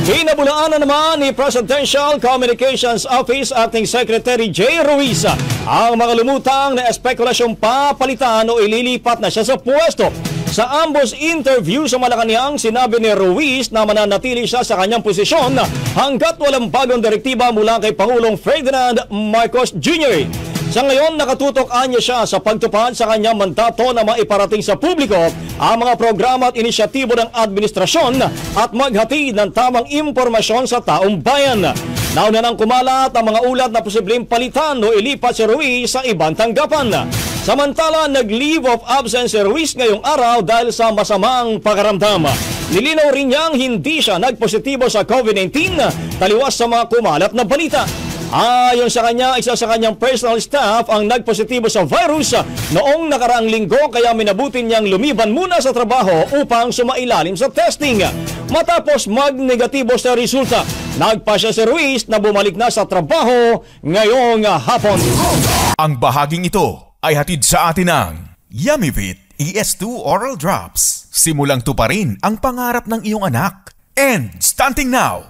Binabulaan na naman ni Presidential Communications Office Acting Secretary Jay Ruiz ang mga lumutang na espekulasyong papalitan o ililipat na siya sa pwesto. Sa ambos interview sa Malacanang, sinabi ni Ruiz na mananatili siya sa kanyang posisyon hanggat walang bagong direktiba mula kay Pangulong Ferdinand Marcos Jr. Sa ngayon, nakatutok-anya siya sa pagtupad sa kanyang mandato na maiparating sa publiko ang mga programa at inisyatibo ng administrasyon at maghatid ng tamang impormasyon sa taong bayan. Nauna nang kumalat ang mga ulat na posibleng palitan o ilipat si Ruiz sa ibang tanggapan. Samantala, nag-leave of absence si Ruiz ngayong araw dahil sa masamang pakaramdam. Nilinaw rin niyang hindi siya nagpositibo sa COVID-19 taliwas sa mga kumalat na balita. Ayon sa kanya, isa sa kanyang personal staff ang nagpositibo sa virus noong nakaraang linggo kaya minabuti niyang lumiban muna sa trabaho upang sumailalim sa testing. Matapos mag-negatibo sa resulta, nagpasya si Ruiz na bumalik na sa trabaho ngayong hapon. Ang bahaging ito ay hatid sa atin ng Yummyvit ES2 Oral Drops. Simulang tuparin ang pangarap ng iyong anak. And stunting now!